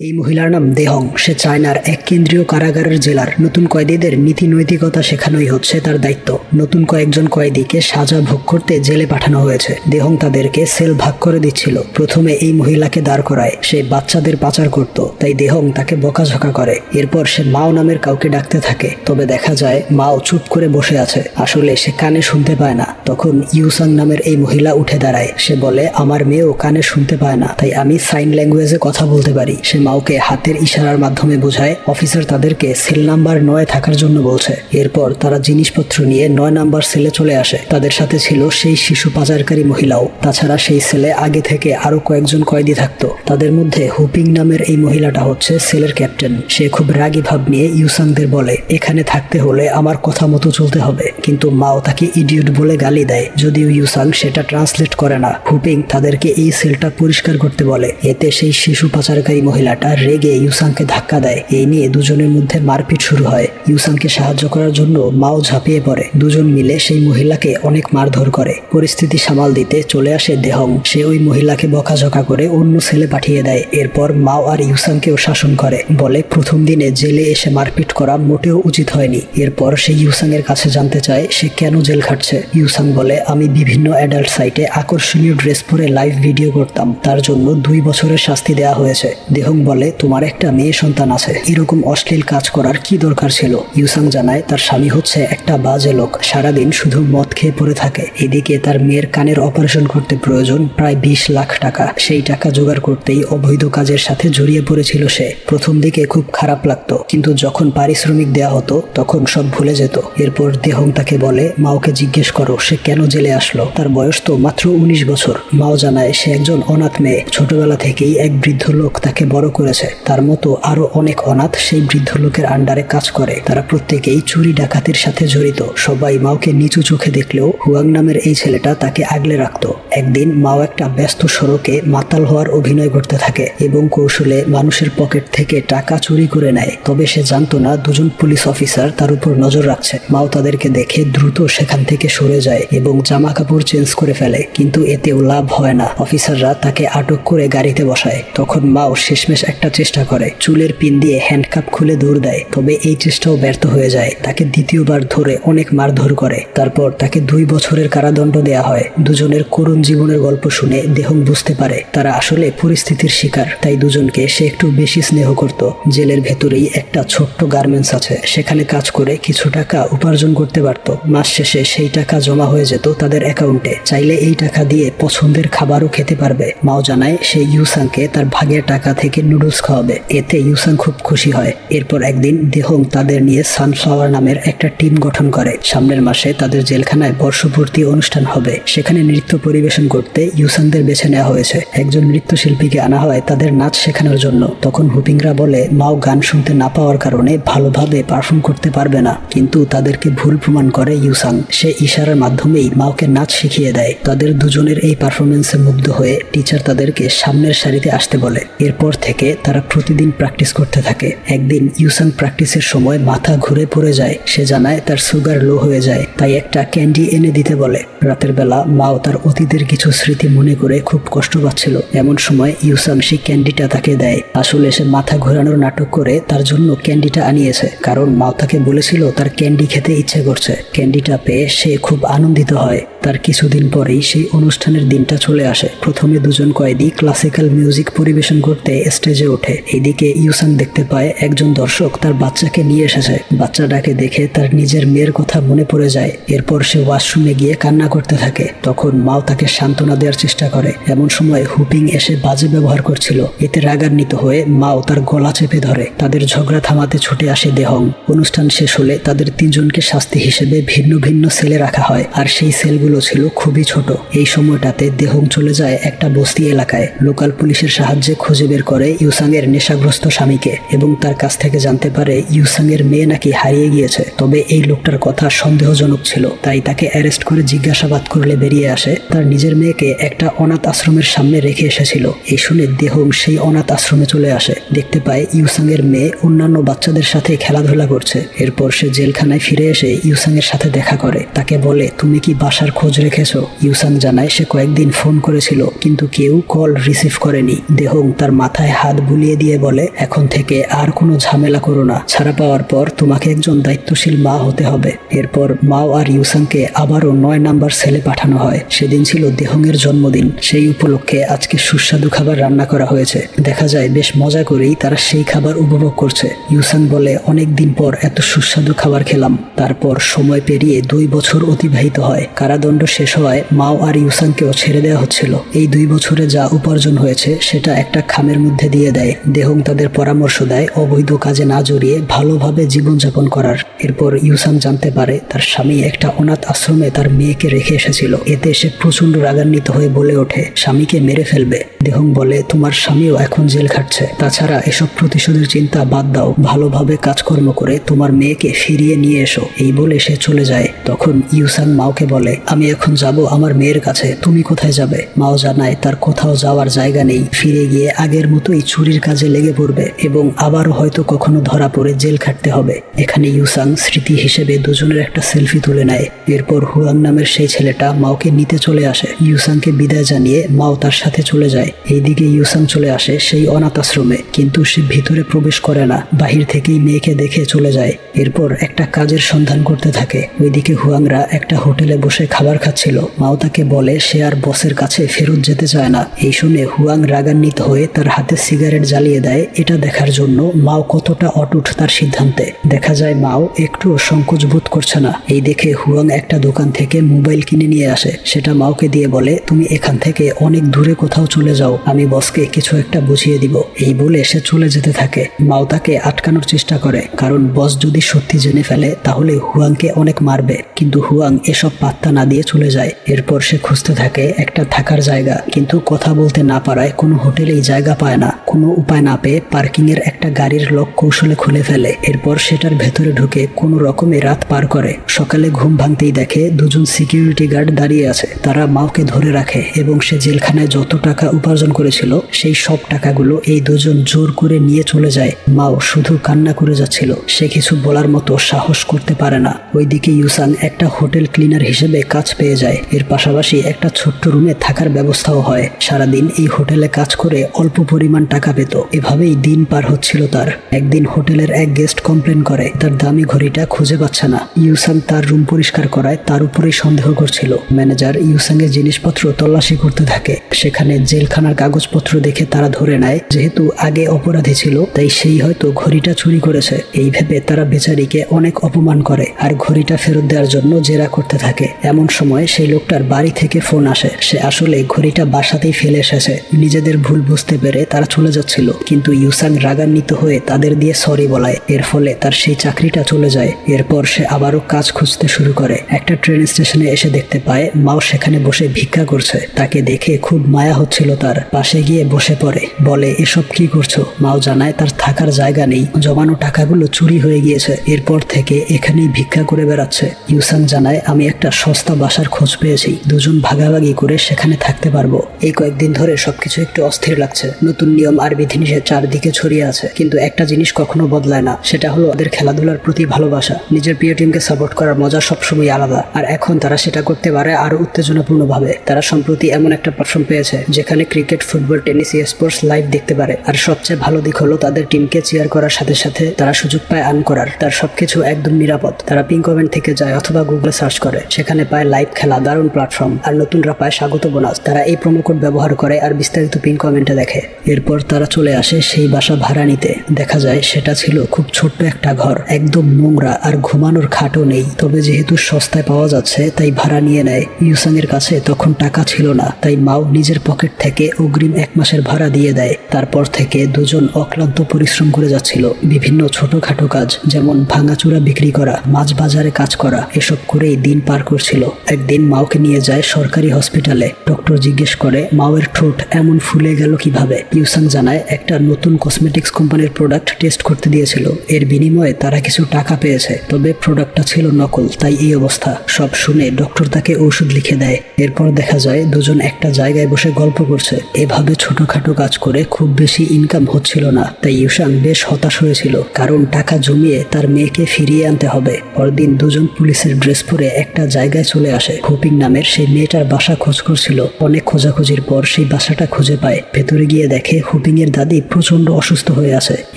এই মহিলার নাম দেহং। সে চায়নার এক কেন্দ্রীয় কারাগারের জেলার। নতুন কয়েদিদের নীতি নৈতিকতা শেখানোই হচ্ছে তার দায়িত্ব। নতুন কয়েকজন কয়েদিকে সাজা ভোগ করতে জেলে পাঠানো হয়েছে। দেহং তাদেরকে সেল ভাগ করে দিচ্ছিল। প্রথমে এই মহিলাকে দাঁড় করায়। সে বাচ্চাদের পাচার করত, তাই দেহং তাকে বকাঝকা করে। এরপর সে মাও নামের কাউকে ডাকতে থাকে, তবে দেখা যায় মাও চুপ করে বসে আছে। আসলে সে কানে শুনতে পায় না। তখন ইউসাং নামের এই মহিলা উঠে দাঁড়ায়। সে বলে, আমার মেয়েও কানে শুনতে পায় না, তাই আমি সাইন ল্যাঙ্গুয়েজে কথা বলতে পারি। সে মাওকে হাতের ইশারার মাধ্যমে বোঝায়। অফিসার তাদেরকে সেল নাম্বার 9 থাকার জন্য বলছে। এরপর তারা জিনিসপত্র নিয়ে 9 নাম্বার সেলে চলে আসে। তাদের সাথে ছিল সেই শিশু পাচারকারী মহিলাও। তাছাড়া সেই সেলে আগে থেকে আরো কয়েকজন কয়েদি থাকতো। তাদের মধ্যে হুপিং নামের এই মহিলাটা হচ্ছে সেলের ক্যাপ্টেন। সে খুব রাগী ভাব নিয়ে ইউসাংদের বলে, এখানে থাকতে হলে আমার কথা মতো চলতে হবে। কিন্তু মাও তাকে ইডিয়ট বলে গালি দেয়, যদিও ইউসাং সেটা ট্রান্সলেট করে না। হুপিং তাদেরকে এই সেলটা পরিষ্কার করতে বলে। এতে সেই শিশু পাচারকারী মহিলাটা রেগে ইউসাংকে ধাক্কা দেয়। এই নিয়ে দুজনের মধ্যে মারপিট শুরু হয়। ইউসাংকে সাহায্য করার জন্য মাও ঝাঁপিয়ে পড়ে। দুজন মিলে সেই মহিলাকে অনেক মারধর করে। পরিস্থিতি সামাল দিতে চলে আসে দেহং। সে ওই মহিলাকে বকাঝকা করে অন্য সেলে পাঠিয়ে দেয়। এরপর মাও আর ইউসাংকেও শাসন করে, বলে প্রথম দিনে জেলে এসে মারপিট করা মোটেও উচিত হয়নি। এরপর সে ইউসাং এর কাছে জানতে চায় সে কেন জেল খাটছে। ইউসাং বলে, আমি বিভিন্ন অ্যাডাল্ট সাইটে আকর্ষণীয় ড্রেস পরে লাইভ ভিডিও করতাম, তার জন্য 2 বছরের শাস্তি দেওয়া হয়েছে। দেহং বলে, তোমার একটা মেয়ে সন্তান আছে, এরকম অশ্লীল কাজ করার কি দরকার ছিল? ইউসাং জানায় তার স্বামী হচ্ছে একটা বাজে লোক, সারাদিন শুধু মদ খেয়ে পড়ে থাকে। এদিকে তার মেয়ের কানের অপারেশন করতে প্রয়োজন প্রায় 20 লাখ টাকা। সেই টাকা জোগাড় করতেই অবৈধ কাজের সাথে জড়িয়ে পড়েছিল সে। প্রথম দিকে খুব খারাপ লাগতো, কিন্তু যখন পারিশ্রমিক দেয়া হতো তখন সব ভুলে যেত। এরপর দেহং তাকে বলে, মাওকে জিজ্ঞেস করো সে কেন জেলে আসলো, তার বয়স তো মাত্র 19 বছর। মাও জানায় সে একজন অনাথ মেয়ে। ছোটবেলা থেকেই এক বৃদ্ধ লোক তাকে বড় করেছে। তার মতো আরো অনেক অনাথ সেই বৃদ্ধ লোকের আন্ডারে কাজ করে। তারা প্রত্যেকেই চুরি ডাকাতির সাথে জড়িত। সবাই মাওকে নিচু চোখে দেখলেও হুয়াং নামের এই ছেলেটা তাকে আগলে রাখতো। একদিন মাও একটা ব্যস্ত সড়কে মাতাল হওয়ার অভিনয় করতে থাকে এবং কৌশলে মানুষের পকেট থেকে টাকা চুরি করে নেয়। তবে সে জানতো না দুজন পুলিশ অফিসার তার উপর নজর রাখছে। মাও তাদেরকে দেখে দ্রুত সেখান থেকে সরে যায় এবং জামা কাপড় চেঞ্জ করে ফেলে, কিন্তু এতেও লাভ হয় না। অফিসাররা তাকে আটক করে গাড়িতে বসায়। তখন মাও শেষমেশ একটা চেষ্টা করে, চুলের পিন দিয়ে হ্যান্ডকাপ খুলে দৌড় দেয়। তবে এই চেষ্টাও ব্যর্থ হয়ে যায়। তাকে দ্বিতীয়বার ধরে অনেক মারধর করে। তারপর তাকে 2 বছরের কারাদণ্ড দেয়া হয়। দুজনের করুণ জীবনের গল্প শুনে দেহং বুঝতে পারে তারা আসলে পরিস্থিতির শিকার, তাই দুজনকে সে একটু বেশি স্নেহ করত। জেলের ভেতরেই একটা ছোট্ট গার্মেন্টস আছে, সেখানে কাজ করে কিছু টাকা উপার্জন করতে পারত। মাস শেষে সেই টাকা জমা হয়ে যেত তাদের অ্যাকাউন্টে। চাইলে এই টাকা দিয়ে পছন্দের খাবারও খেতে পারবে। মাও জানায় সে ইউসাংকে তার ভাগের টাকা থেকে নুডলস খাওয়াবে। এতে ইউসাং খুব খুশি হয়। এরপর একদিন দেহং তাদের নিয়ে সানফ্লাওয়ার নামের একটা টিম গঠন করে। সামনের মাসে তাদের জেলখানায় বর্ষপূর্তি অনুষ্ঠান হবে। সেখানে নৃত্য পরিবেশন করতে ইউসাংদের বেছে নেওয়া হয়েছে। একজন নৃত্যশিল্পীকে আনা হয় তাদের নাচ শেখানোর জন্য। তখন হুপিংরা বলে মাও গান শুনতে না পাওয়ার কারণে ভালোভাবে পারফর্ম করতে পারবে না, কিন্তু তাদেরকে ভুল প্রমাণ করে ইউসাং। সে ইশারার মাধ্যমেই মাওকে নাচ শিখিয়ে দেয়। তাদের দুজনের এই পারফরমেন্সে মুগ্ধ হয়ে টিচার তাদেরকে সামনের সারিতে আসতে বলে। এরপর থেকে তারা প্রতিদিন প্র্যাকটিস করতে থাকে। একদিন ইউসাং প্র্যাকটিসের সময় মাথা ঘুরে পড়ে যায়। সে জানায় তার সুগার লো হয়ে যায়, তাই একটা ক্যান্ডি এনে দিতে বলে। রাতের বেলা মাও তার অতীতের কিছু স্মৃতি মনে করে খুব কষ্ট পাচ্ছিল। এমন সময় ইউসাং সেই ক্যান্ডিটা তাকে দেয়। আসলে সে মাথা ঘোরানোর নাটক করে তার জন্য ক্যান্ডিটা আনিয়েছে, কারণ মাও তাকে বলেছিল তার ক্যান্ডি খেতে ইচ্ছে করছে। ক্যান্ডিটা পেয়ে সে খুব আনন্দিত হয়। তার কিছুদিন পরেই সেই অনুষ্ঠানের দিনটা চলে আসে। প্রথমে দুজন কয়েদি ক্লাসিক্যাল মিউজিক পরিবেশন করতে স্টেজে ওঠে। এদিকে ইউসাং দেখতে পায় একজন দর্শক তার বাচ্চাকে নিয়ে এসেছে। বাচ্চাটাকে দেখে তার নিজের মেয়ের কথা মনে পড়ে যায়। এরপর সে ওয়াশরুমে গিয়ে কান্না করতে থাকে। তখন মাও তাকে সান্ত্বনা দেওয়ার চেষ্টা করে। এমন সময় হুপিং এসে বাজে ব্যবহার করছিল। এতে রাগান্বিত হয়ে মাও তার গলা চেপে ধরে। তাদের ঝগড়া থামাতে ছুটে আসে দেহং। অনুষ্ঠান শেষ হলে তাদের 3 জনকে শাস্তি হিসেবে ভিন্ন ভিন্ন সেলে রাখা হয়, আর সেই সেলগুলো ছিল খুবই ছোট। এই সময়টাতে দেহং চলে যায় একটা বস্তি এলাকায়। লোকাল পুলিশের সাহায্যে খুঁজে বের করে ইউসাং এর নেশাগ্রস্ত স্বামীকে এবং তার কাছ থেকে জানতে পারে ইউসাং এর মেয়ে নাকি হারিয়ে গিয়েছে। তবে এই লোকটার কথা সন্দেহজনক ছিল, তাই তাকে অ্যারেস্ট করে জিজ্ঞাসাবাদ করলে বেরিয়ে আসে তার নিজের মেয়েকে একটা অনাথ আশ্রমের সামনে রেখে এসেছিল। এই শুনে দেহং সেই অনাথ আশ্রমে চলে আসে। দেখতে পায় ইউসাং এর মেয়ে অন্যান্য বাচ্চাদের সাথে খেলাধুলা করছে। এরপর সে জেলখানায় ফিরে এসে ইউসাং এর সাথে দেখা করে। তাকে বলে, তুমি কি বাসার খোঁজ রেখেছো? ইউসাং জানায় সে কয়েকদিন ফোন করেছিল কিন্তু কেউ কল রিসিভ করেনি। দেহং তার মাথায় হাত বুলিয়ে দিয়ে বলে, এখন থেকে আর কোনো ঝামেলা করো না। ছাড়া পাওয়ার পর তোমাকে একজন দায়িত্বশীল মা হতে হবে। এরপর মাও আর ইউসাংকে আবারও 9 নাম্বার সেলে পাঠানো হয়। সেদিন ছিল দেহংয়ের জন্মদিন। সেই উপলক্ষে আজকে সুস্বাদু খাবার রান্না করা হয়েছে। দেখা যায় বেশ মজা করেই তারা সেই খাবার উপভোগ করছে। ইউসাং বলে, অনেক দিন পর এত সুস্বাদু খাবার খেলাম। তারপর সময় পেরিয়ে 2 বছর অতিবাহিত হয়। কারাদণ্ড শেষ হওয়ায় মাও আর ইউসাংকেও ছেড়ে দেওয়া হচ্ছিল। এই 2 বছরে যা উপার্জন হয়েছে সেটা একটা খামের মধ্যে দিয়ে দেয়। দেহং তাদের পরামর্শ দেয় অবৈধ কাজে না জড়িয়ে ভালোভাবে জীবনযাপন করার। এরপর ইউসাং জানতে পারে তার স্বামী একটা অনাথ আশ্রমে তার মেয়েকে রেখে এসেছিল। এতে সে প্রচন্ড রাগান্বিত হয়ে বলে ওঠে, স্বামীকে মেরে ফেলবে। দেহং বলে, তোমার স্বামীও এখন জেল খাটছে। তাছাড়া এসব প্রতিশোধের চিন্তা বাদ দাও, ভালোভাবে কাজকর্ম করে তোমার মেয়েকে ফিরিয়ে নিয়ে এসো। এই বলে সে চলে যায়। তখন ইউসাং মাওকে বলে, আমি এখন যাব আমার মেয়ের কাছে, তুমি কোথায় যাবে? মাও জানায় তার কোথাও যাওয়ার জায়গা নেই। ফিরে গিয়ে আগের মতোই চুরির কাজে লেগে পড়বে এবং আবারও হয়তো কখনো ধরা পড়ে জেল খাটতে হবে। এখানে ইউসাং স্মৃতি হিসেবে দুজনের একটা সেলফি তুলে নেয়। এরপর হুয়াং নামের সেই ছেলেটা মাওকে নিতে চলে আসে। ইউসাংকে বিদায় জানিয়ে মাও তার সাথে চলে যায়। এইদিকে ইউসাং চলে আসে সেই অনাথ আশ্রমে, কিন্তু সে ভিতরে প্রবেশ করে না, বাহির থেকেই মেয়েকে দেখে চলে যায়। এরপর একটা কাজের সন্ধান করতে থাকে। ওইদিকে হুয়াংরা একটা হোটেলে বসে খাবার খাচ্ছিল। মাও তাকে বলে সে আর বসের কাছে ফেরত যেতে চায় না। এই শুনে হুয়াং রাগান্বিত হয়ে তার হাতে সিগারেট জ্বালিয়ে দেয়। এটা দেখার জন্য মাও কতটা অটুট তার সিদ্ধান্তে। দেখা যায় মাও একটুও সংকোচ বোধ করছে না। এই দেখে হুয়াং একটা দোকান থেকে মোবাইল কিনে নিয়ে আসে। সেটা মাওকে দিয়ে বলে, তুমি এখান থেকে অনেক দূরে কোথাও চলে যাও, আমি বসকে কিছু একটা বুঝিয়ে দিব। এই বলে সে চলে যেতে থাকে। মাও তাকে আটকানোর চেষ্টা করে, কারণ বস যদি সত্যি জেনে ফেলে তাহলে হুয়াংকে অনেক মারবে। কিন্তু হুয়াং এসব পাত্তা না দিয়ে চলে যায়। এরপর সে খুঁজতে থাকে একটা থাকার জায়গা, কিন্তু কথা বলতে না পারায় কোনো হোটেলেই জায়গা পায় না। কোনো উপায় না পেয়ে পার্কিং এর একটা গাড়ির লক কৌশলে খুলে ফেলে। এরপর সেটার ভেতরে ঢুকে কোনো রকমে রাত পার করে। সকালে ঘুম ভাঙতেই দেখে দুজন সিকিউরিটি গার্ড দাঁড়িয়ে আছে। তারা মাওকে ধরে রাখে এবং সে জেলখানায় যত টাকা উপার্জন করেছিল সেই সব টাকাগুলো এই দুজন জোর করে নিয়ে চলে যায়। মাও শুধু কান্না করে যাচ্ছিল। সে কিছু বলার মতো সাহস করতে পারে না। ওইদিকে ইউসাং একটা হোটেল ক্লিনার হিসেবে কাজ পেয়ে যায়। এর পাশাপাশি একটা ছোট্ট রুমে থাকার ব্যবস্থাও হয়। সারাদিন এই হোটেলে কাজ করে অল্প পরিমাণ টাকা পেত। এভাবেই দিন পার হচ্ছিল তার। একদিন হোটেলের এক গেস্ট কমপ্লেন করে তার দামি ঘড়িটা খুঁজে পাচ্ছে না। ইউসাং তার রুম পরিষ্কার করায় তার উপরেই সন্দেহ করছিল। ম্যানেজার ইউসাং এর জিনিসপত্র তল্লাশি করতে থাকে। সেখানে জেলখানার কাগজপত্র দেখে তারা ধরে নেয় যেহেতু আগে অপরাধী ছিল তাই সেই হয়তো ঘড়িটা চুরি করেছে। এই ভেবে তারা বেচারিকে অনেক অপমান করে আর ঘড়িটা ফেরত দেওয়ার জন্য জেরা করতে থাকে। এমন সময় সেই লোকটার বাড়ি থেকে ফোন আসে। সে আসলে ঘড়িটা বাসাতেই ফেলে এসেছে। নিজেদের ভুল বুঝতে পেরে তারা চলে যাচ্ছিল, কিন্তু ইউসাং রাগান্বিত হয়ে তাদের দিয়ে সরি বলায়। এর ফলে তার সেই চাকরিটা চলে যায়। এরপর সে আবারও কাজ খুঁজতে শুরু করে। একটা ট্রেন স্টেশনে এসে দেখতে পায় মাও সেখানে বসে ভিক্ষা করছে। তাকে দেখে খুব মায়া হচ্ছিল তার। পাশে গিয়ে বসে পড়ে, বলে, এসব কি করছো? মাও জানায় তার থাকার জায়গা নেই, জমানো টাকাগুলো চুরি হয়ে গিয়েছে। এরপর থেকে এখানেই ভিক্ষা করে বেড়াচ্ছে। ইউসাং জানায়, আমি একটা সস্তা বাসার খোঁজ পেয়েছি, দুজন ভাগাভাগি করে সেখানে থাকতে পারবো। এই কয়েকদিন ধরে সবকিছু একটু অস্থির লাগছে। নতুন নিয়ম আর বিধিনিষেধ চারদিকে ছড়িয়ে আছে, কিন্তু একটা জিনিস কখনো বদলায় না, সেটা হলো ওদের খেলাধুলার প্রতি ভালোবাসা। নিজের প্রিয় টিমকে সাপোর্ট করার মজা সবসময় আলাদা, আর এখন তারা সেটা করতে পারে আরো উত্তেজনাপূর্ণ ভাবে। তারা সম্প্রতি এমন একটা প্ল্যাটফর্ম পেয়েছে যেখানে cricket, football, tennis, sports live দেখতে পারে। আর সবচেয়ে ভালো দিক হলো তাদের টিমকে চিয়ার করার সাথে সাথে তারা সুযোগ পায় আর্ন করার। তার সবকিছু একদম নিরাপদ। তারা পিন কমেন্ট থেকে যায় অথবা গুগলে সার্চ করে, সেখানে পায় লাইভ খেলা, দারুণ প্ল্যাটফর্ম, আর নতুনরা পায় স্বাগত বোনাস। তারা এই প্রোমো কোড ব্যবহার করে আর বিস্তারিত পিন কমেন্টে দেখে। এরপর তারা চলে আসে সেই বাসা ভাড়া নিতে। দেখা যায় সেটা ছিল খুব ছোট্ট একটা ঘর, একদম নোংরা, আর ঘুমানোর খাটও নেই। তবে যেহেতু সস্তায় পাওয়া যাচ্ছে তাই ভাড়া নিয়ে নেয়। ইউসাং এর কাছে তখন টাকা ছিল না, তাই মাও নিজের পকেট থেকে অগ্রিম 1 মাসের ভাড়া দিয়ে দেয়। তারপর থেকে দুজন অক্লান্ত পরিশ্রম করে যাচ্ছিল। বিভিন্ন ছোটখাটো কাজ, যেমন ভাঙাচুরা বিক্রি করা, মাছ বাজারে কাজ করা, এসব করেই দিন পার করছিল। একদিন মাওকে নিয়ে যায় সরকারি হসপিটালে। ডক্টর জিজ্ঞেস করে মাওয়ের ঠোঁট এমন ফুলে গেল কিভাবে। ইউসাং জানায় একটা নতুন কসমেটিক্স কোম্পানির প্রোডাক্ট টেস্ট করতে দিয়েছিল। এর বিনিময়ে তারা কিছু টাকা পেয়েছে, তবে প্রোডাক্টটা ছিল নকল, তাই এই অবস্থা। সব শুনে ডক্টর তাকে ওষুধ লিখে দেয়। এরপর দেখা যায় দুজন একটা জায়গায় বসে গল্প করছে। এভাবে ছোটখাটো কাজ করে খুব বেশি ইনকাম হচ্ছিল না, তাই ইউসাং বেশ হতাশ হয়েছিল, কারণ টাকা জমিয়ে তার মেয়েকে ফিরিয়ে আনতে হবে। পরদিন দুজন পুলিশের ড্রেস পরে একটা জায়গায় চলে আসে। হুপিং নামের সেই মেয়েটার বাসা খোঁজ করছিল। অনেক খোঁজাখুঁজির পর সেই বাসাটা খুঁজে পায়। ভেতরে গিয়ে দেখে হুপিং এর দাদি প্রচন্ড অসুস্থ হয়ে আছে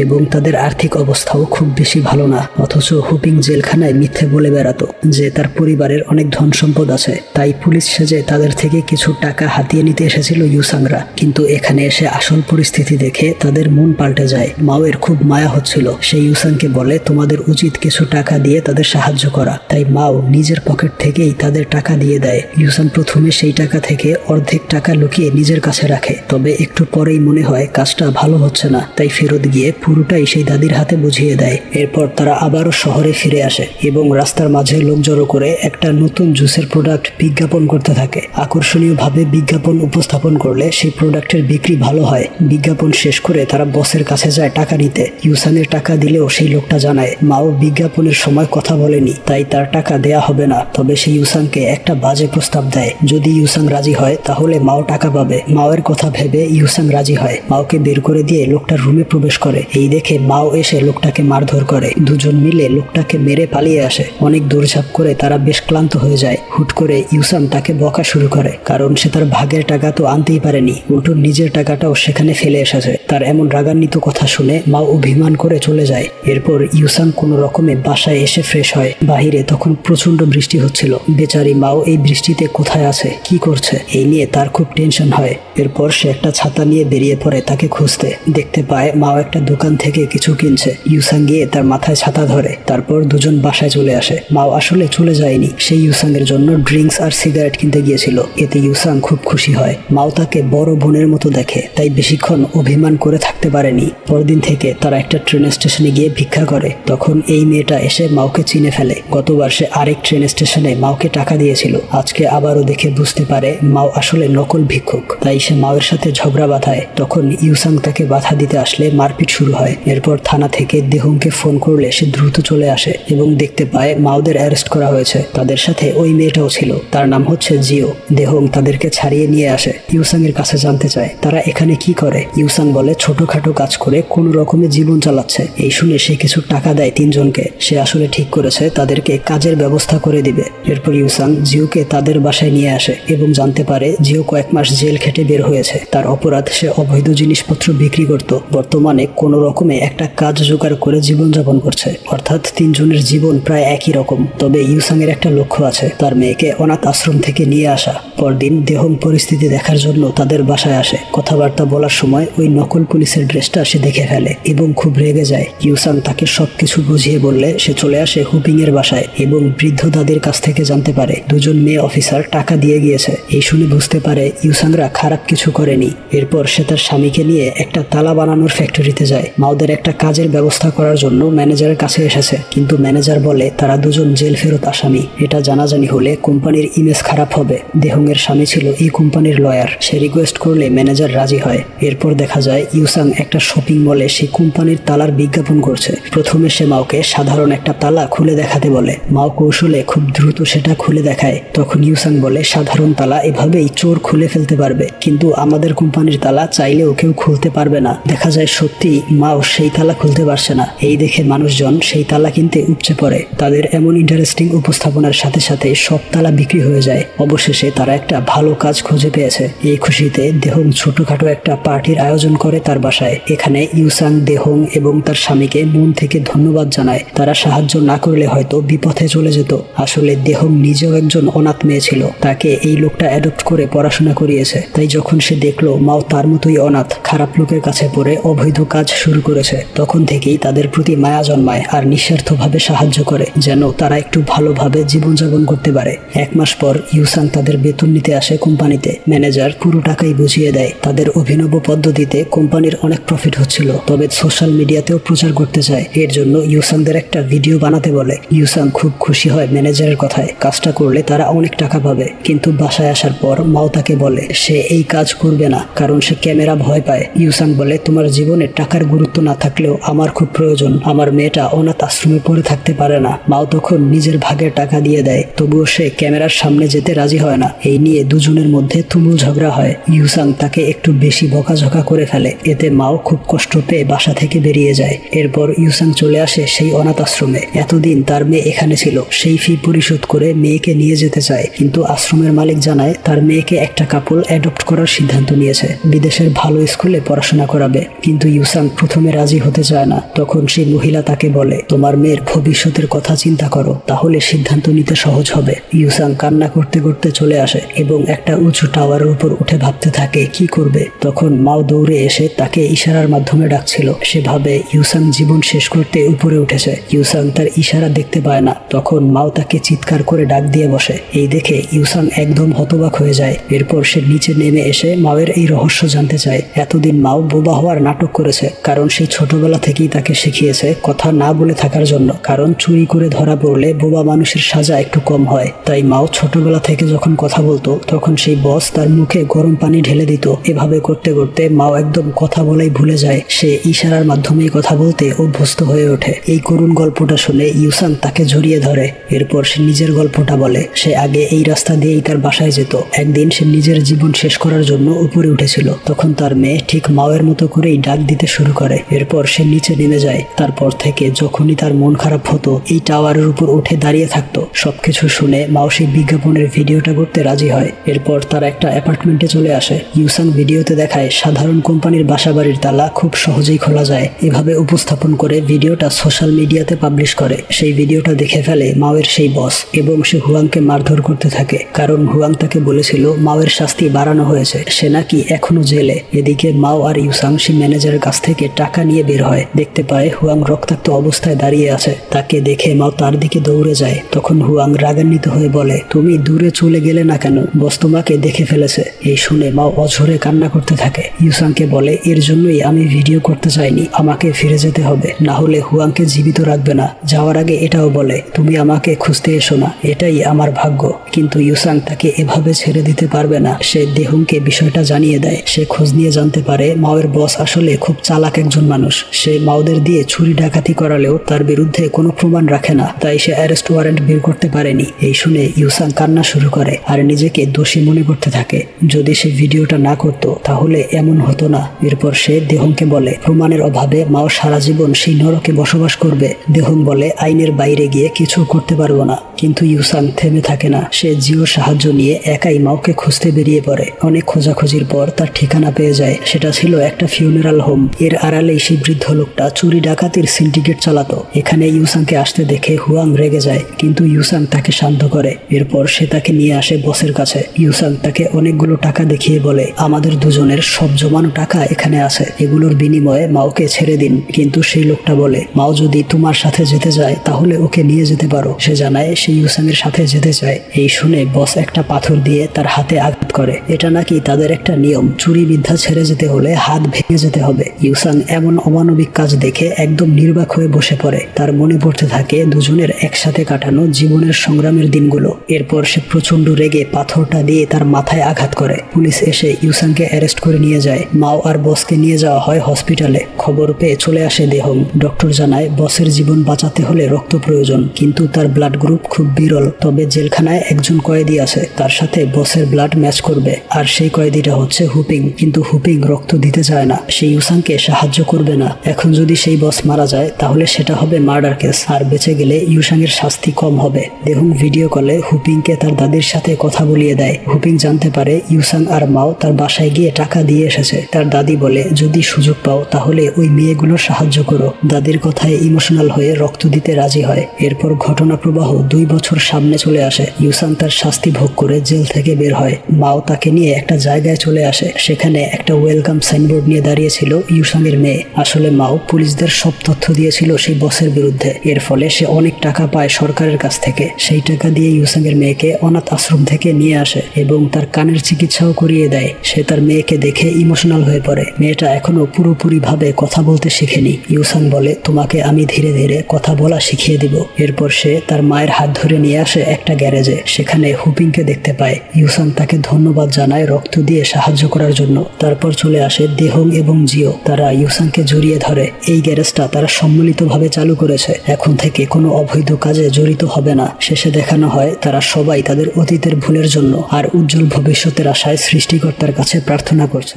এবং তাদের আর্থিক অবস্থাও খুব বেশি ভালো না। অথচ হুপিং জেলখানায় মিথ্যে বলে বেড়াতো যে তার পরিবারের অনেক ধন সম্পদ আছে, তাই পুলিশ সেজে তাদের থেকে কিছু টাকা হাতিয়ে নিতে এসেছিল ইউসাংরা। কিন্তু এখানে এসে আসল পরিস্থিতি দেখে তাদের মন পাল্টে যায়। মাওয়ের খুব মায়া হচ্ছিল। সে ইউসাংকে বলে তোমাদের উচিত কিছু টাকা দিয়ে তাদের সাহায্য করা। তাই মাও নিজের পকেট থেকেই তাদের টাকা দিয়ে দেয়। ইউসাং প্রথমে সেই টাকা থেকে অর্ধেক টাকা লুকিয়ে নিজের কাছে রাখে, তবে একটু পরেই মনে হয় কাজটা ভালো হচ্ছে না, তাই ফেরত গিয়ে পুরোটাই সেই দাদির হাতে বুঝিয়ে দেয়। এরপর তারা আবারও শহরে ফিরে আসে এবং রাস্তার মাঝে লোক জড়ো করে একটা নতুন জুসের প্রোডাক্ট বিজ্ঞাপন করতে থাকে। আকর্ষণীয়ভাবে বিজ্ঞাপন উপস্থাপন করলে সেই প্রোডাক্টের বিক্রি ভালো হয়। বিজ্ঞাপন শেষ করে তারা বসের কাছে যায় টাকা নিতে। ইউসাংয়ের টাকা দিলেও সেই লোকটা জানায় মাও বিজ্ঞাপনের সময় কথা বলেনি, তাই তার টাকা দেয়া হবে না। তবে সে ইউসাংকে একটা বাজে প্রস্তাব দেয়, যদি ইউসাং রাজি হয় তাহলে মাও টাকা পাবে। মাওয়ের কথা ভেবে ইউসাং রাজি হয়। মাওকে বের করে দিয়ে লোকটার রুমে প্রবেশ করে। এই দেখে মাও এসে লোকটাকে মারধর করে। দুজন মিলে লোকটাকে মেরে পালিয়ে আসে। অনেক দৌড়ঝাঁপ করে তারা বেশ ক্লান্ত হয়ে যায়। হুট করে ইউসাং তাকে বকা শুরু করে, কারণ সে তার ভাগের টাকা তো আনতেই পারেনি, উল্টো নিজের টাকাটাও সেখানে ফেলে এসেছে। তার এমন রাগান্বিত কথা শুনে মাও অভিমান করে চলে যায়। এরপর ইউসাং কোনো রকমে বাসায় এসে ফ্রেশ হয়। বাহিরে তখন প্রচন্ড বৃষ্টি হচ্ছিল। বেচারি মাও এই বৃষ্টিতে কোথায় আছে, কি করছে, এই নিয়ে তার খুব টেনশন হয়। এরপর সে একটা ছাতা নিয়ে বেরিয়ে পড়ে তাকে খুঁজতে। দেখতে পায় মাও একটা দোকান থেকে কিছু কিনছে। ইউসাং গিয়ে তার মাথায় ছাতা ধরে। তারপর দুজন বাসায় চলে আসে। মাও আসলে চলে যায়নি, সেই ইউসাং এর জন্য ড্রিঙ্কস আর সিগারেট কিনতে গিয়েছিল। এতে ইউসাং খুব খুশি হয়। মাও তাকে বড় বোনের মতো দেখে, তাই বেশিক্ষণ অভিমান করে থাকতে পারেনি। পরদিন থেকে তারা একটা ট্রেন স্টেশনে গিয়ে ভিক্ষা করে। তখন এই মেয়েটা এসে মাওকে চিনে ফেলে। গতবার সে আরেক ট্রেন স্টেশনে মাওকে টাকা দিয়েছিল। আজকে আবারও দেখে বুঝতে পারে মাও আসলে নকল ভিক্ষুক, তাই সে মাওয়ের সাথে ঝগড়া বাঁধায়। তখন ইউসাং তাকে বাধা দিতে আসলে মারপিট শুরু হয়। এরপর থানা থেকে দেহংকে ফোন করলে সে দ্রুত চলে আসে এবং দেখতে পায় মাওদের অ্যারেস্ট করা হয়েছে। তাদের সাথে ওই মেয়েটাও ছিল, তার নাম হচ্ছে জিও। দেহং তাদেরকে ছাড়িয়ে নিয়ে আসে। ইউসাং এর কাছে জানতে চায় তারা এখানে কি করে। ইউসাং বলে ছোটখাটো কাজ করে কোনো রকমে জীবন চালাচ্ছে। এই শুনে সে কিছু টাকা দেয় তিনজনকে। সে আসলে ঠিক করেছে তাদেরকে কাজের ব্যবস্থা করে দিবে। এরপর ইউসাং জিওকে তাদের বাসায় নিয়ে আসে এবং জানতে পারে জিও কয়েক মাস জেল খেটে বের হয়েছে। তার অপরাধ সে অবৈধ জিনিসপত্র বিক্রি করত। বর্তমানে কোনো রকমে একটা কাজ জোগাড় করে জীবনযাপন করছে। অর্থাৎ তিনজনের জীবন প্রায় একই রকম। তবে ইউসাং এর একটা লক্ষ্য আছে, তার মেয়েকে অনাথ আশ্রম থেকে নিয়ে আসা। পরদিন দেহং পরিস্থিতি দেখার জন্য তাদের বাসায় আসে। কথাবার্তা বলার সময় ওই নকল পুলিশের ড্রেসটা সে দেখে ফেলে এবং খুব রেগে যায়। ইউসাং তাকে সবকিছু বুঝিয়ে বললে সে চলে আসে হুপিং এর বাসায় এবং বৃদ্ধ দাদির কাছ থেকে জানতে পারে দুজন মেয়ে অফিসার টাকা দিয়ে গিয়েছে। এই শুনে বুঝতে পারে ইউসাংরা খারাপ কিছু করেনি। এরপর সে তার স্বামীকে নিয়ে একটা তালা বানানোর ফ্যাক্টরিতে যায়। মাওদের একটা কাজের ব্যবস্থা করার জন্য ম্যানেজারের কাছে এসেছে, কিন্তু ম্যানেজার বলে তারা দুজন জেল ফেরত আসামি। এটা জানাজানি হলে কোম্পানির ইমেজ খারাপ হবে। দেহং এর স্বামী ছিল এই কোম্পানির লয়ার। সে রিকোয়েস্ট করলে ম্যানেজার রাজি হয়। এরপর দেখা যায় ইউসাং একটা শপিং মলে সেই কোম্পানির তালার বিজ্ঞাপন করছে। প্রথমে সে মাওকে সাধারণ একটা তালা খুলে দেখাতে বলে। মাও কৌশলে খুব দ্রুত সেটা খুলে দেখায়। তখন ইউসাং বলে সাধারণ তালা এভাবেই চোর খুলে ফেলতে পারবে, কিন্তু আমাদের কোম্পানির তালা চাইলেও কেউ খুলতে পারবে না। দেখা যায় সত্যি মাও সেই তালা খুলতে পারছে না। এই দেখে মানুষজন সেই তালা কিনতে উপচে পড়ে। তাদের এমন ইন্টারেস্টিং উপস্থাপনার সাথে সাথে সব তালা বিক্রি হয়ে যায়। অবশেষে তারা একটা ভালো কাজ খুঁজে পেয়েছে। এই খুশিতে দেহং ছোটখাটো একটা পার্টির আয়োজন করে তার বাসায়। এখানে ইউসাং দেহং এবং তার স্বামীকে মন থেকে ধন্যবাদ জানায়। তারা সাহায্য না করলে হয়তো বিপথে চলে যেত। আসলে দেহং নিজেও একজন অনাথ মেয়ে ছিল, তাকে এই লোকটা অ্যাডপ্ট করে পড়াশোনা করিয়েছে। তাই যখন সে দেখলো মাও তার মতোই অনাথ, খারাপ লোকের কাছে পড়ে অবৈধ কাজ শুরু করেছে, তখন থেকেই তাদের প্রতি মায়া জন্মায় আর নিঃস্বার্থভাবে সাহায্য করে, যেন তারা একটু ভালোভাবে জীবনযাপন করতে পারে। এক মাস পর ইউসাং তাদের বেতন নিতে আসে কোম্পানিতে। ম্যানেজার পুরো টাকাই বুঝিয়ে দেয়। তাদের অভিনব পদ্ধতিতে কোম্পানির অনেক প্রফিট হচ্ছিল, তবে সোশ্যাল মিডিয়াতেও প্রচার করতে চায়। এর জন্য ইউসাংদের একটা ভিডিও বানাতে বলে। ইউসাং খুব খুশি হয় ম্যানেজারের কথায়। কাজটা করলে তারা অনেক টাকা পাবে। কিন্তু বাসায় আসার পর মাও তাকে বলে সে এই কাজ করবে না, কারণ সে ক্যামেরা ভয় পায়। ইউসাং বলে তোমার জীবনে টাকার গুরুত্ব না থাকলেও আমার খুব প্রয়োজন। আমার মেয়েটা অনাথ আশ্রমে পড়ে থাকতে পারে না। মাও তখন নিজের ভাগের টাকা দিয়ে দেয়। তবুও সে সে ক্যামেরার সামনে যেতে রাজি হয় না। এই নিয়ে দুজনের মধ্যে তুমুল ঝগড়া হয়। ইউসাং তাকে একটু বেশি বকাঝকা করে ফেলে। এতে মাও খুব কষ্ট পেয়ে বাসা থেকে বেরিয়ে যায়। এরপর ইউসাং চলে আসে সেই অনাথ আশ্রমে। এতদিন তার মেয়ে এখানে ছিল, সেই ফি পরিশোধ করে মেয়েকে নিয়ে যেতে চায়, কিন্তু আশ্রমের মালিক জানায় তার মেয়েকে একটা কাপল অ্যাডপ্ট করার সিদ্ধান্ত নিয়েছে, বিদেশের ভালো স্কুলে পড়াশোনা করাবে। কিন্তু ইউসাং প্রথমে রাজি হতে চায় না। তখন সেই মহিলা তাকে বলে, তোমার মেয়ের ভবিষ্যতের কথা চিন্তা করো, তাহলে সিদ্ধান্ত নিতে সহজ হবে। ইউসাং কান্না করতে করতে চলে আসে এবং একটা উঁচু টাওয়ারের উপর উঠে ভাবতে থাকে কি করবে। তখন মাও দৌড়ে এসে তাকে ইশারার মাধ্যমে ডাকছিল। সে ভাবে ইউসাং জীবন শেষ করতে উপরে উঠেছে। ইউসাং তার ইশারা দেখতে পায় না। তখন মাও তাকে চিৎকার করে ডাক দিয়ে বসে। এই দেখে ইউসাং একদম হতবাক হয়ে যায়। এরপর সে নিচে নেমে এসে মাওয়ের এই রহস্য জানতে চায়। এতদিন মাও বোবা হওয়ার নাটক করেছে, কারণ সেই ছোটবেলা থেকেই তাকে শিখিয়েছে কথা না বলে থাকার জন্য, কারণ চুরি করে ধরা পড়লে বোবা মানুষের সাজা একটু কম হয়। তাই মাও ছোটবেলা থেকে যখন কথা বলতো তখন সেই বস তার মুখে গরম পানি ঢেলে দিত। এভাবে করতে করতে মাও একদম কথা বলাই ভুলে যায়। সে ইশারার মাধ্যমেই কথা বলতে অভ্যস্ত হয়ে ওঠে। এই করুণ গল্পটা শুনে ইউসাং তাকে জড়িয়ে ধরে। এরপর সে নিজের গল্পটা বলে। সে আগে এই রাস্তা দিয়েই তার বাসায় যেত। একদিন সে নিজের জীবন শেষ করার জন্য উপরে উঠেছিল। তখন তার মেয়ে ঠিক মাওয়ের মতো করেই ডাক দিতে শুরু করে। এরপর সে নিচে নেমে যায়। তারপর থেকে যখনই তার মন খারাপ হতো এই টাওয়ারের উপর উঠে দাঁড়িয়ে থাকতো। সবকিছু শুনে মাও সেই বিজ্ঞাপনের ভিডিওটা করতে রাজি হয়। এরপর তারা একটা অ্যাপার্টমেন্টে চলে আসে। ইউসাং ভিডিওতে দেখায় সাধারণ কোম্পানির বাসাবাড়ির তালা খুব সহজেই খোলা যায়। এভাবে উপস্থাপন করে ভিডিওটা সোশ্যাল মিডিয়াতে পাবলিশ করে। সেই ভিডিওটা দেখে ফেলে মাওয়ের সেই বস এবং সে হুয়াংকে মারধর করতে থাকে, কারণ হুয়াং তাকে বলেছিল মাওয়ের শাস্তি বাড়ানো হয়েছে, সে নাকি এখনো জেলে। এদিকে মাও আর ইউসাং সেই ম্যানেজারের কাছ থেকে টাকা নিয়ে বের হয়। দেখতে পায় হুয়াং রক্তাক্ত অবস্থায় দাঁড়িয়ে আছে। তাকে দেখে মাও তার দিকে দৌড়ে যায়। তখন হুয়াং রাগান্বিত হয়ে বলে, তুমি দূরে চলে গেলে না কেন? বস তোমাকে দেখে ফেলেছে। এই শুনে মাও অঝরে কান্না করতে থাকে। ইউসাংকে বলে, এর জন্যই আমি ভিডিও করতে চাইনি, আমাকে ফিরে যেতে হবে, না হলে হুয়াংকে জীবিত রাখবে না। যাওয়ার আগে এটাও বলে, তুমি আমাকে খুঁজতে এসো না, এটাই আমার ভাগ্য। কিন্তু ইউসাং তাকে এভাবে ছেড়ে দিতে পারবে না। সে দেহুংকে বিষয়টা জানিয়ে দেয়। সে খোঁজ নিয়ে জানতে পারে মাওয়ের বস আসলে খুব চালাক একজন মানুষ। সে মাওদের দিয়ে চুরি ডাকাতি করালেও তার বিরুদ্ধে কোনো প্রমাণ রাখে না, তাই সে অ্যারেস্ট ওয়ারেন্ট বের করতে পারেনি। এই শুনে ইউসাং কান্না শুরু করে আর নিজেকে দোষী মনে করতে থাকে। যদি সে ভিডিওটা না করত তাহলে এমন হতো না। এরপর সে দেহংকে বলে, প্রমাণের অভাবে মাও সারা জীবন সেই নরকে বসবাস করবে। দেহং বলে, আইনের বাইরে গিয়ে কিছু করতে পারবো না। কিন্তু ইউসাং থেমে থাকে না। সে জিওর সাহায্য নিয়ে একাই মাওকে খুঁজতে বেরিয়ে পড়ে। অনেক খোঁজাখুঁজির পর তার ঠিকানা পেয়ে যায়। সেটা ছিল একটা ফিউনারাল হোম। এর আড়ালেই সেই বৃদ্ধ লোকটা চুরি ডাকাতির সিন্ডিকেট চালাতো। এখানে ইউসাংকে আসতে দেখে হুয়াং রেগে যায়, কিন্তু ইউসাং তাকে শান্ত করে। এরপর সে তাকে নিয়ে আসে বসের কাছে। ইউসাং তাকে অনেকগুলো টাকা দেখিয়ে বলে, আমাদের দুজনের সব জমানো টাকা এখানে আছে, এগুলোর বিনিময়ে মাওকে ছেড়ে দিন। কিন্তু সেই লোকটা বলে, মাও যদি তোমার সাথে যেতে চায় তাহলে ওকে নিয়ে যেতে পারো। সে জানায় সে ইউসাং এর সাথে যেতে চায়। এই শুনে বস একটা পাথর দিয়ে তার হাতে আঘাত করে। এটা নাকি তাদের একটা নিয়ম, চুরি বিদ্যা ছেড়ে যেতে হলে হাত ভেঙে যেতে হবে। ইউসাং এমন অমানবিক কাজ দেখে একদম নির্বাক হয়ে বসে পড়ে। তার মনে পড়তে থাকে দুজনের একসাথে কাটানো জীবনের সংগ্রামের দিনগুলো। এরপর সে প্রচন্ড রেগে পাথরটা দিয়ে তার মাথায় আঘাত করে। পুলিশ এসে ইউসাংকে অ্যারেস্ট করে নিয়ে যায়। মাও আর বসকে নিয়ে যাওয়া হয় হসপিটালে। খবর পেয়ে চলে আসে দেহং। ডক্টর জানায় বসের জীবন বাঁচাতে হলে রক্ত প্রয়োজন, কিন্তু তার ব্লাড গ্রুপ খুব বিরল। তবে জেলখানায় একজন কয়েদি আছে, তার সাথে বসের ব্লাড ম্যাচ করবে। আর সেই কয়েদিটা হচ্ছে হুপিং। কিন্তু হুপিং রক্ত দিতে চায় না, সে ইউসাংকে সাহায্য করবে না। এখন যদি সেই বস মারা যায় তাহলে সেটা হবে মার্ডার কেস, আর বেঁচে গেলে ইউসাং এর শাস্তি কম হবে। দেহং ভিডিও কলে হুপিংকে তার দাদির সাথে কথা বলিয়ে দেয়। হুপিং জানতে পারে ইউসাং আর মাও তার বাসায় গিয়ে টাকা দিয়ে এসেছে। তার দাদি বলে, যদি সুযোগ পাও তাহলে ওই মেয়েগুলোর সাহায্য করো। দাদির কথায় ইমোশনাল হয়ে রক্ত দিতে রাজি হয়। এরপর ঘটনা প্রবাহ 2 বছর সামনে চলে আসে। ইউসাং তার শাস্তি ভোগ করে জেল থেকে বের হয়। মাও তাকে নিয়ে একটা জায়গায় চলে আসে। সেখানে একটা ওয়েলকাম সাইনবোর্ড নিয়ে দাঁড়িয়েছিল ইউসাং এর মেয়ে। আসলে মাও পুলিশদের সব তথ্য দিয়েছিল সেই বসের বিরুদ্ধে। এর ফলে সে অনেক টাকা পায় সরকারের কাছ থেকে। সেই টাকা দিয়ে ইউসাং এর মেয়েকে অনাথ আশ্রম থেকে নিয়ে আসে এবং তার কানের চিকিৎসাও করিয়ে দেয়। সে তার মেয়েকে দেখে ইমোশনাল হয়ে পড়ে। মেয়েটা এখনো পুরোপুরি ভাবে কথা বলতে শিখেনি। ইউসাং বলে, তোমাকে আমি ধীরে ধীরে কথা বলা শিখিয়ে দিব। এরপর সে তার মায়ের হাত ধরে নিয়ে আসে একটা গ্যারেজে। সেখানে হুপিংকে দেখতে পায়। ইউসাং তাকে ধন্যবাদ জানায় রক্ত দিয়ে সাহায্য করার জন্য। তারপর চলে আসে দেহং এবং জিও। তারা ইউসাংকে জড়িয়ে ধরে। এই গ্যারেজটা তারা সম্মিলিতভাবে চালু করেছে। এখন থেকে কোনো অবৈধ কাজে জড়িত হবে না। শেষে দেখানো পাঠানো হয় তারা সবাই তাদের অতীতের ভুলের জন্য আর উজ্জ্বল ভবিষ্যতের আশায় সৃষ্টিকর্তার কাছে প্রার্থনা করছে।